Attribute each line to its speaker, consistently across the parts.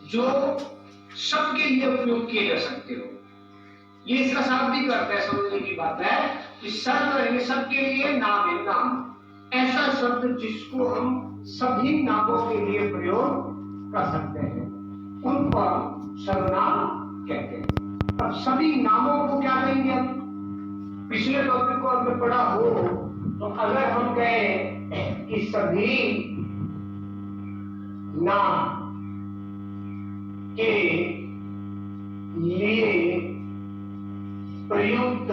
Speaker 1: जो सबके लिए उपयोग किए जा सकते हो। ये इसका शाब्दिक अर्थ है, समझने की बात है कि सर्व यानी सबके लिए, नाम है नाम, ऐसा शब्द जिसको हम सभी नामों के लिए प्रयोग कर सकते हैं, उनको हम सर्वनाम कहते हैं। अब सभी नामों को क्या कहेंगे हम? पिछले टॉपिक को हमने पढ़ा हो तो अगर हम कहें कि सभी नाम के लिए प्रयुक्त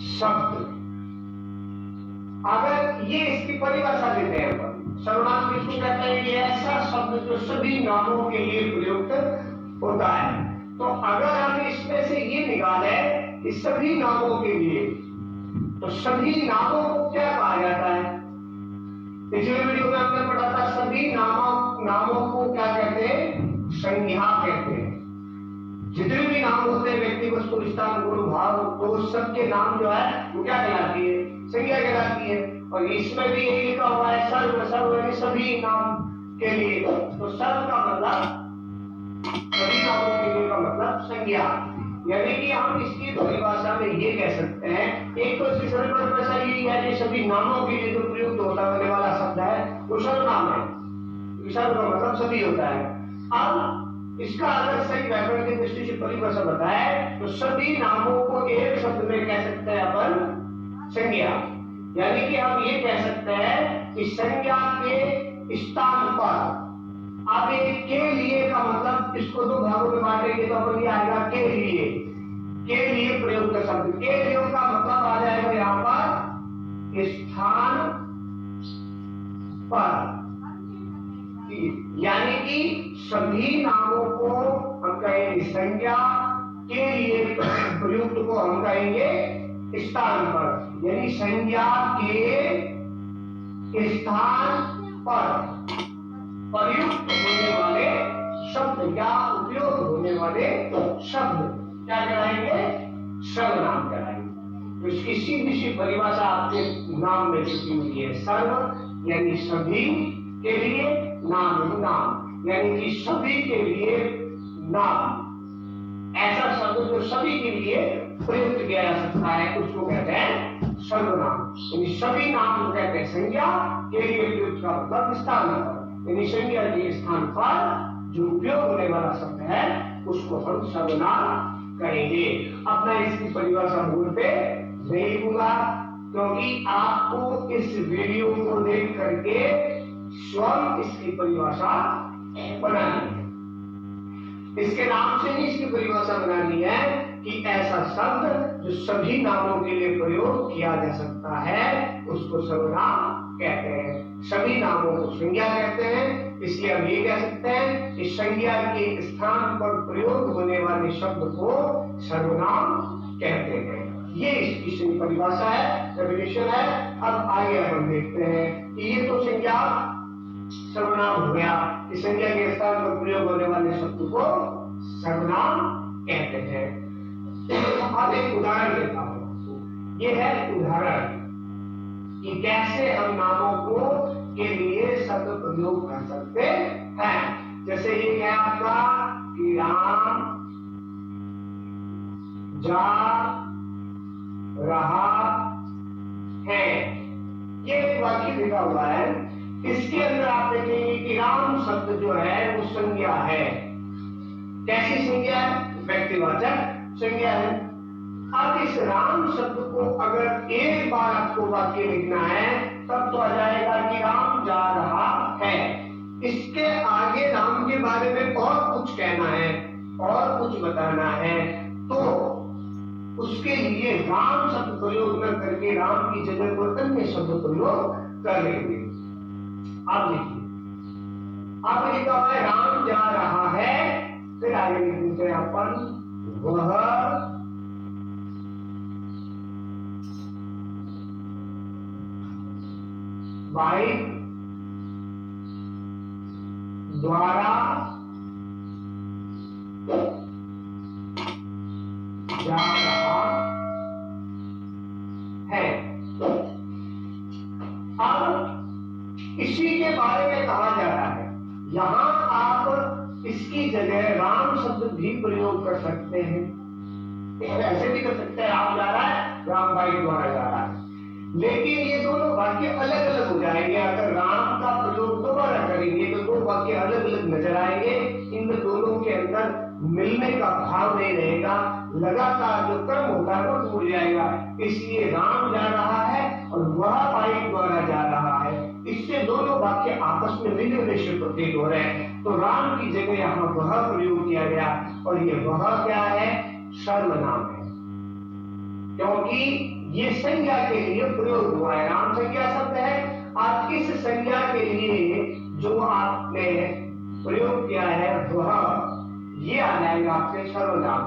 Speaker 1: शब्द, अगर ये इसकी परिभाषा देते हैं अपन, सर्वनाम किसको कहते हैं? ये ऐसा शब्द जो सभी नामों के लिए प्रयुक्त होता है। तो अगर हम इसमें से ये निकाले कि सभी नामों के लिए, तो सभी नामों को क्या कहा जाता है? पिछले वीडियो में हमने पढ़ा था सभी नामों को क्या कहते हैं? संज्ञा कहते हैं। जितने भी नाम होते हैं, व्यक्ति, वस्तु, स्थान, गुण, भाव, तो सबके नाम जो है वो क्या कहलाती है? संज्ञा कहलाती है। और इसमें भी यही लिखा हुआ है सर्व, सर्व यानी सभी नाम के लिए। तो सर्व का मतलब सभी नामों के लिए का मतलब संज्ञा, यानी कि हम इसकी परिभाषा में ये कह सकते हैं, एक तो इसकी सरल परिभाषा यही है कि सभी नामों के लिए जो प्रयुक्त होने वाला शब्द है वो सर्वनाम है। सर्व का मतलब सभी होता है। अब इसका अगर सही व्याकरण की दृष्टि से परिभाषा बताए तो सभी नामों को एक शब्द में कह सकते हैं अपन संज्ञा, यानी कि हम ये कह सकते हैं कि संज्ञा के स्थान पर, अब एक के लिए का मतलब इसको दो भागों में बांटेंगे तो अपन ये आएगा के लिए प्रयुक्त शब्द। के लिए का मतलब आ जाएगा यहाँ पर स्थान पर, यानी कि सभी नामों को हम कहेंगे संज्ञा, के लिए प्रयुक्त को हम कहेंगे स्थान पर, यानी संज्ञा के स्थान पर प्रयुक्त होने वाले शब्द या उपयोग होने वाले शब्द क्या कहलाएंगे? सर्वनाम कहलाएंगे। तो इसकी सीधी सी परिभाषा आपके नाम में छुपी हुई है। सर्व यानी सभी के लिए, नाम यानी कि सभी के लिए नाम, ऐसा शब्द जो सभी के लिए प्रयुक्त किया जा सकता है उसको कहते हैं सर्वनाम। यानी सभी नाम को कहते हैं संज्ञा, के लिए प्रयुक्त का मतलब स्थान पर, यानी संज्ञा के स्थान पर जो उपयोग होने वाला शब्द है उसको हम सर्वनाम कहेंगे। अब मैं इसकी परिभाषा बोल पे नहीं दूंगा क्योंकि आपको इस वीडियो को देख करके स्वयं इसकी परिभाषा बनानी है। इसके नाम से ही इसकी परिभाषा बनानी है कि ऐसा शब्द जो सभी नामों के लिए प्रयोग किया जा सकता है उसको सर्वनाम कहते हैं। सभी नामों को संज्ञा कहते हैं, इसलिए हम ये कह सकते हैं कि संज्ञा के स्थान पर प्रयोग होने वाले शब्द को सर्वनाम कहते हैं। ये इसकी सही परिभाषा है, डेफिनेशन है। अब आगे हम देखते हैं कि ये तो संज्ञा सर्वनाम हो गया, कि संज्ञा के स्थान पर प्रयोग होने वाले शब्द को सर्वनाम कहते हैं। अब एक उदाहरण देता हूं। ये है उदाहरण कि कैसे हम नामों को के लिए शब्द प्रयोग कर सकते हैं। जैसे ये है आपका कि राम जा रहा है, ये एक वाक्य लिखा हुआ है। इसके अंदर आप देखेंगे कि राम शब्द जो है वो संज्ञा है। कैसी संज्ञा है? व्यक्तिवाचक संज्ञा है। अब इस राम शब्द को अगर एक बार आपको वाक्य लिखना है तब तो आ जाएगा कि राम जा रहा है। इसके आगे राम के बारे में और कुछ कहना है और कुछ बताना है तो उसके लिए राम शब्द प्रयोग न करके राम की जगह पर अन्य शब्द प्रयोग कर लेंगे। अब लिखिए, अब लिखा हुआ है राम जा रहा है, फिर आगे लिखते हैं अपन वह बाइक द्वारा जा रहा है। अब इसी के बारे में कहा जा रहा है। यहां इसकी जगह राम शब्द भी प्रयोग कर सकते हैं। ऐसे भी कर सकते हैं, राम जा रहा है, राम बाइक द्वारा जा रहा है, लेकिन ये दोनों वाक्य अलग अलग हो जाएंगे। अगर राम का प्रयोग दोबारा करेंगे तो दो वाक्य अलग अलग नजर आएंगे, इन दोनों के अंदर मिलने का भाव नहीं रहेगा, लगातार जो क्रम होता है वो टूट जाएगा। इसलिए राम जा रहा है और वह बाइक द्वारा जा रहा है, इससे दोनों वाक्य आपस में विनिर्देश प्रतीत हो रहे हैं। तो राम की जगह यहाँ वह प्रयोग किया गया, और ये वह क्या है? सर्वनाम है, क्योंकि ये संज्ञा के लिए प्रयोग हुआ है। राम संज्ञा शब्द है, आप इस संज्ञा के लिए जो आपने प्रयोग किया है वह ये आ जाएगा आपके सर्वनाम।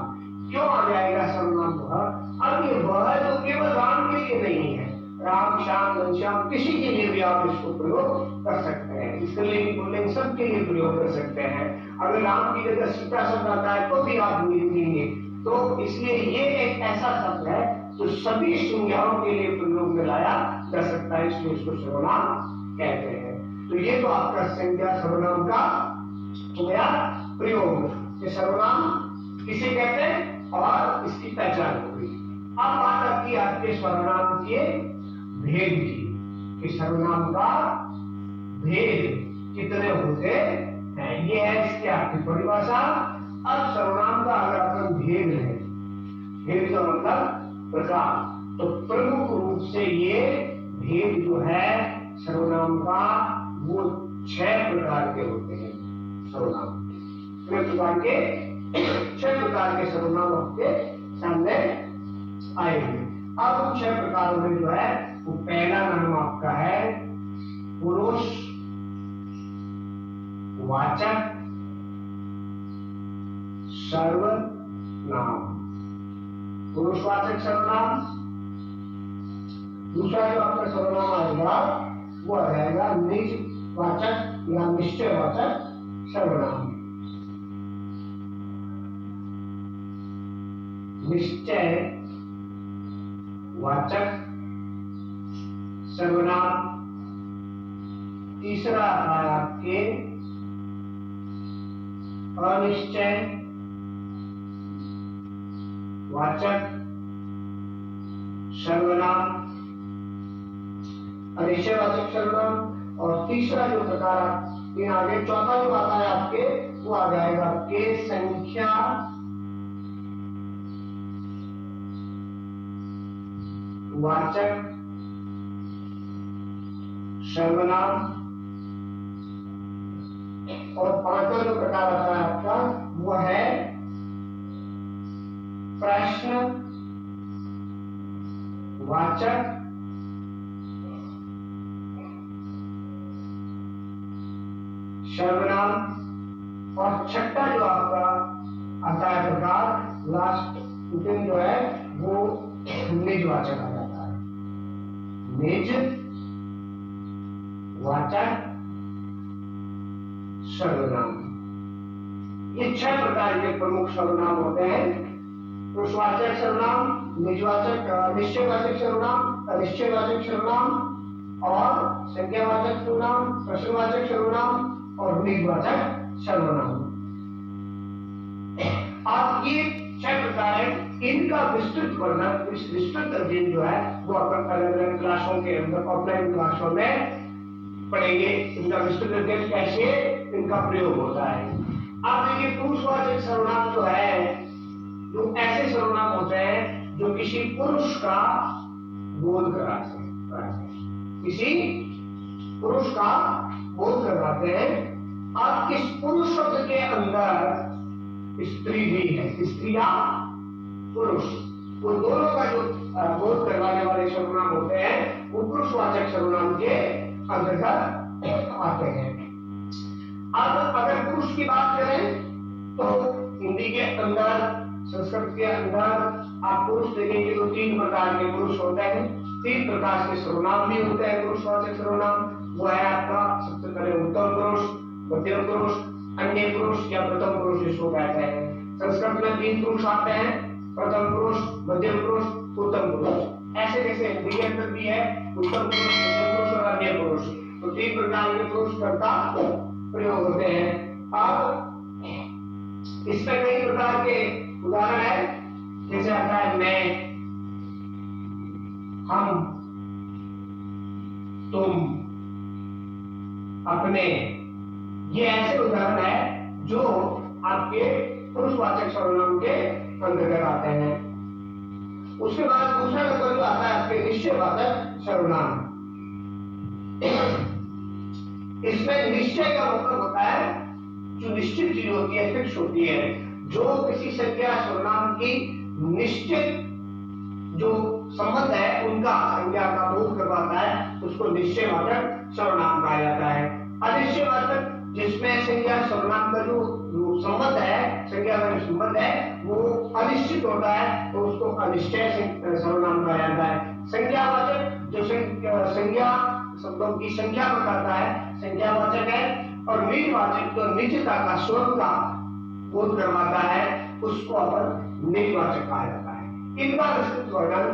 Speaker 1: क्यों आ जाएगा सर्वनाम वह? अब ये वह तो केवल राम के लिए नहीं है, राम श्याम घनश्याम किसी के लिए भी आप इसको प्रयोग कर सकते हैं, स्त्रीलिंग पुल्लिंग सब के लिए प्रयोग कर सकते हैं। अगर राम की जगह सीता शब्द आता है तो भी आप लिखेंगे। तो इसलिए ये एक ऐसा शब्द है जो सभी संज्ञाओं के लिए प्रयोग में लाया जा सकता है, इसलिए इसको सर्वनाम कहते हैं। तो ये तो आपका संज्ञा सर्वनाम का हो गया प्रयोग। ये सर्वनाम किसे कहते हैं और इसकी पहचान हो गई। अब बात आती है आपके सर्वनाम के भेद की, कि सर्वनाम का भेद कितने होते हैं, ये है इसकी आपकी परिभाषा। अब सर्वनाम का अगर अपन भेद है, भेद का मतलब प्रकार, तो प्रमुख रूप से ये भेद जो है सर्वनाम का वो 6 प्रकार के होते हैं। सर्वनाम 6 प्रकार के 6 प्रकार के सर्वनाम आपके सामने आएंगे। अब उन 6 प्रकारों में जो है वो पहला नाम आपका है पुरुष वाचक सर्वनाम। पुरुषवाचक सर्वनाम। दूसरा जो आपका सर्वनाम आएगा वो आ जाएगा निज वाचक या निश्चयवाचक सर्वनाम। निश्चय वाचक सर्वनाम। तीसरा है आपके अनिश्चय वाचक सर्वनाम, अनिश्चयवाचक सर्वनाम। और तीसरा जो प्रकार आगे चौथा जो आता है आपके वो आ जाएगा आपके संख्या वाचक सर्वनाम। और पांचवा जो प्रकार आता है आपका वो है प्रश्न वाचक सर्वनाम। और छठा जो आपका आता है प्रकार लास्ट जो है वो निजवाचक आ जाता है। निज वाचक सर्वनाम। ये 6 प्रकार के प्रमुख सर्वनाम होते हैं। पुरुषवाचक सर्वनाम, निजवाचक निश्चयवाचक सर्वनाम, अनिश्चयवाचक सर्वनाम और संज्ञावाचक सर्वनाम, प्रश्नवाचक सर्वनाम और निजवाचक सर्वनाम। आप ये 6 प्रकार है, इनका विस्तृत वर्णन, विस्तृत अध्ययन जो है वो अपन अलग अलग क्लासों के अंदर ऑफलाइन क्लासों में पढ़ेंगे। इनका विस्तृत अध्ययन कैसे इनका प्रयोग होता है। आप देखिए पुरुषवाचक सर्वनाम जो है जो ऐसे सर्वनाम होते हैं जो किसी पुरुष का बोध कराते हैं, किसी पुरुष का बोध करवाते हैं। अब इस पुरुष शब्द के अंदर स्त्री भी है, स्त्री या पुरुष, वो दोनों का जो बोध करवाने वाले सर्वनाम होते हैं वो पुरुषवाचक सर्वनाम के अंतर्गत आते हैं। अब अगर पुरुष की बात करें तो हिंदी के अंदर, संस्कृत के अंदर आप पुरुष देखेंगे तो 3 प्रकार के पुरुष होते हैं, 3 प्रकार के सर्वनाम भी होते हैं पुरुषवाचक सर्वनाम। वो है आपका सबसे पहले उत्तम पुरुष, मध्यम पुरुष, अन्य पुरुष या प्रथम पुरुष इसको कहते हैं। संस्कृत में 3 पुरुष आते हैं, प्रथम पुरुष, मध्यम पुरुष, उत्तम पुरुष। ऐसे कैसे हिंदी के अंदर भी है उत्तम पुरुष, मध्यम पुरुष और अन्य पुरुष। तो 3 प्रकार के पुरुष कर्ता प्रयोग होते हैं। अब इसमें कई प्रकार के उदाहरण है, जैसे आता है मैं, हम, तुम, अपने। ये ऐसे उदाहरण है जो आपके पुरुषवाचक सर्वनाम के अंतर्गत आते हैं। उसके बाद दूसरा नंबर जो आता है आपके निश्चयवाचक सर्वनाम। इसमें निश्चय का मतलब होता है जो निश्चित चीज होती है, फिक्स होती है, जो किसी संज्ञा सर्वनाम की निश्चित जो संबंध है उनका संज्ञा का बोध करवाता है, उसको निश्चयवाचक सर्वनाम कहा जाता है। अनिश्चयवाचक जिसमें संज्ञा सर्वनाम का जो संबंध है, संज्ञा का जो संबंध है वो अनिश्चित होता है, तो उसको अनिश्चय सर्वनाम कहा जाता है। संज्ञावाचक जो संज्ञा शब्दों की संख्या बताता है, संज्ञावाचक है। और निजवाचक जो निजता का, स्वरूप का बोध करवाता है, उसको अपन निजवाचक कहा जाता है। इनका विस्तृत वर्णन,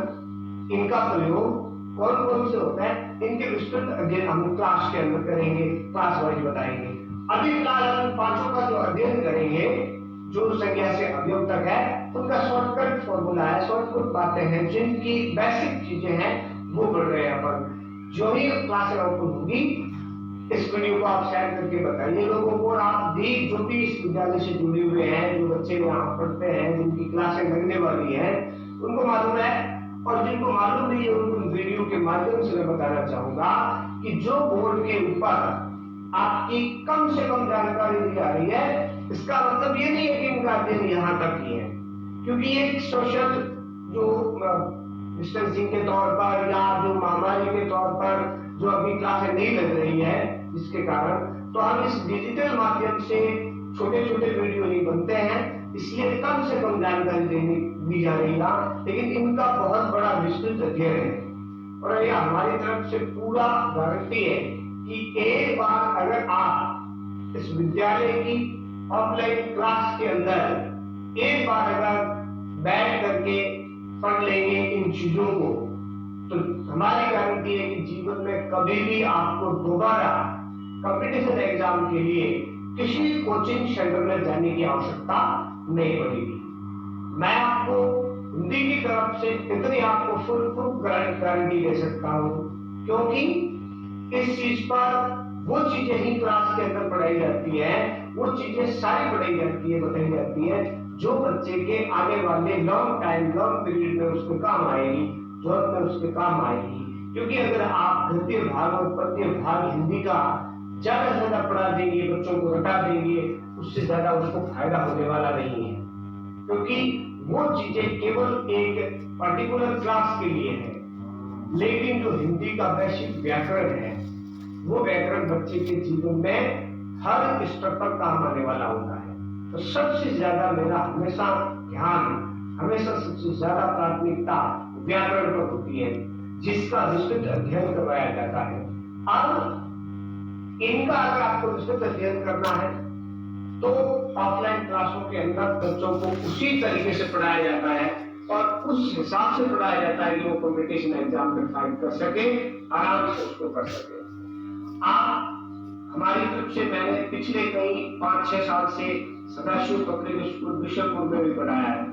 Speaker 1: इनका प्रयोग कौन कौन से होता है, इनके विस्तृत अध्ययन हम क्लास के अंदर करेंगे, क्लास वाइज बताएंगे। अभी फिलहाल हम पांचों का जो अध्ययन करेंगे, जो संज्ञा से अवयव तक है, उनका शॉर्टकट फॉर्मूला है, शॉर्टकट बातें हैं, जिनकी बेसिक चीजें हैं वो पढ़ रहे हैं अपन। जो ही क्लास ओपन होगी, इस वीडियो को आप शेयर करके बताइए लोगों को। और आप भी जो भी इस विद्यालय से जुड़े हुए हैं, जो बच्चे यहाँ पढ़ते हैं, जिनकी क्लासें लगने वाली हैं, उनको मालूम है, और जिनको मालूम नहीं है उनको वीडियो के माध्यम से मैं बताना चाहूंगा कि जो बोर्ड के ऊपर आपकी कम से कम जानकारी दी जा रही है, इसका मतलब ये नहीं है कि उनका अध्ययन यहाँ तक ही है, क्योंकि एक सोशल जो डिस्टेंसिंग के तौर पर या जो महामारी के तौर पर जो अभी क्लासें नहीं लग रही है, जिसके कारण तो हम इस डिजिटल माध्यम से छोटे छोटे वीडियो नहीं बनते हैं, इसलिए कम से कम जानकारी दी जा रही है, लेकिन इनका बहुत बड़ा विस्तृत अध्ययन है। और ये हमारी तरफ से पूरा गारंटी है कि एक बार अगर आप इस विद्यालय की ऑफलाइन क्लास के अंदर एक बार अगर बैठ करके पढ़ लेंगे इन चीजों को, तो हमारी गारंटी है कि जीवन में कभी भी आपको दोबारा कंपटीशन एग्जाम के लिए किसी कोचिंग सेंटर में जाने की आवश्यकता नहीं पड़ेगी। मैं आपको हिंदी की तरफ से इतनी आपको फुल प्रूफ गारंटी दे सकता हूँ, क्योंकि इस चीज पर वो चीजें ही क्लास के अंदर पढ़ाई जाती है, वो चीजें सारी पढ़ाई जाती है, बताई जाती है, जो बच्चे के आने वाले लॉन्ग पीरियड में उसके काम आएगी, जॉब में उसके काम आएगी। क्योंकि अगर आप गद्य भाग और पद्य भाग हिंदी का ज्यादा से ज्यादा पढ़ा देंगे, बच्चों को रटा देंगे, उससे ज्यादा उसको फायदा होने वाला नहीं है, क्योंकि वो चीजें केवल एक पर्टिकुलर क्लास के लिए है। लेकिन जो हिंदी का बेसिक व्याकरण है, वो व्याकरण बच्चे के जीवन में हर स्तर पर काम आने वाला होता है। तो सबसे ज्यादा मेरा हमेशा ध्यान, हमेशा सबसे ज्यादा प्राथमिकता व्याकरण पर होती है, जिसका विस्तृत अध्ययन करवाया जाता है। अब इनका अगर आपको विस्तृत अध्ययन करना है तो ऑफलाइन क्लासों के अंदर बच्चों को उसी तरीके से पढ़ाया जाता है और उस हिसाब से पढ़ाया जाता है कि वो कॉम्पिटिशन एग्जाम में फाइट कर सके, आराम से उसको कर सके। आप हमारी तरफ से मैंने पिछले कई 5-6 साल से सदाशिव पब्लिक स्कूल बिशनपुर में भी पढ़ाया है।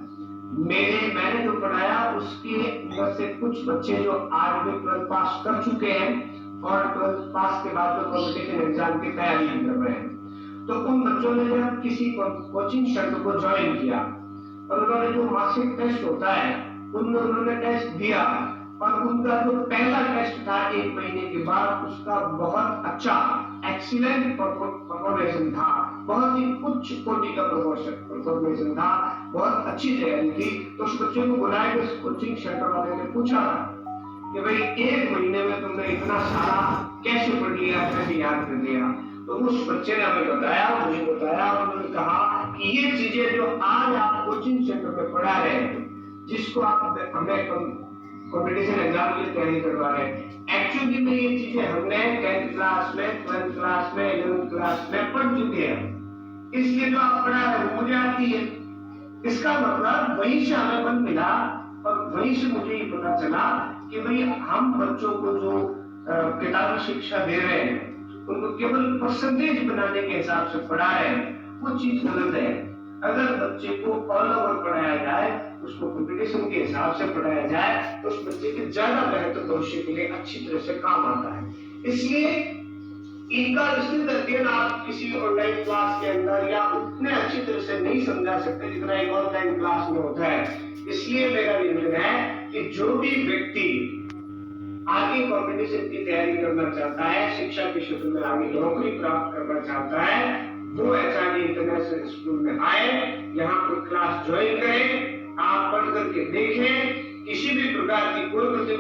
Speaker 1: मैंने जो पढ़ाया उसके अंदर से कुछ बच्चे जो आज भी 12th पास कर चुके हैं और 12th पास के बाद जो कॉम्पिटिशन एग्जाम की तैयारी कर रहे हैं, तो उन बच्चों ने जब किसी कोचिंग सेंटर को ज्वाइन किया और उन्होंने जो मासिक टेस्ट होता है उनमें उन्होंने टेस्ट दिया, और उनका जो पहला टेस्ट था 1 महीने के बाद, उसका बहुत अच्छा एक्सीलेंट परफॉर्मेशन था, बहुत ही उच्च कोटि का परफॉर्मेशन था, बहुत अच्छी तैयारी थी। तो उस बच्चे को बुलाया कि उस कोचिंग सेंटर वाले ने पूछा कि भाई 1 महीने में तुमने इतना सारा कैसे पढ़ लिया, कैसे याद कर लिया? तो उस बच्चे ने हमें मुझे बताया, उन्होंने कहा कि ये चीजें जो आज आप कोचिंग सेंटर में पढ़ा रहे हैं, जिसको आप हमें कॉम्पिटिशन एग्जाम की तैयारी करवा रहे हैं, एक्चुअली में ये चीजें हमने 10th क्लास में, 12th क्लास में, 11th क्लास में पढ़ चुके हैं, इसलिए जो आप पढ़ा रहे हैं मुझे आती है। इसका मतलब वहीं से हमें बल मिला और वहीं से मुझे ये पता चला कि भाई हम बच्चों को जो किताबी शिक्षा दे रहे हैं, उनको केवल परसेंटेज बनाने के हिसाब से पढ़ा रहे हैं, वो चीज गलत है। अगर बच्चे को ऑल ओवर पढ़ाया जाए, उसको कंपटीशन के हिसाब से पढ़ाया जाए, तो उस बच्चे के ज्यादा बेहतर भविष्य के लिए अच्छी तरह से काम आता है। इसलिए इनका विस्तृत अध्ययन आप किसी ऑनलाइन क्लास के अंदर या उतने अच्छी तरह से नहीं समझा सकते जितना एक ऑनलाइन क्लास में होता है। इसलिए मेरा निवेदन है कि जो भी व्यक्ति आगे कंपटीशन की तैयारी करना चाहता है, शिक्षा के क्षेत्र में आगे नौकरी प्राप्त करना चाहता है, वो एचआरडी इंटरनेशनल स्कूल में आए, यहाँ पर क्लास ज्वाइन करें, आप पढ़ करके देखें, किसी भी प्रकार की कोई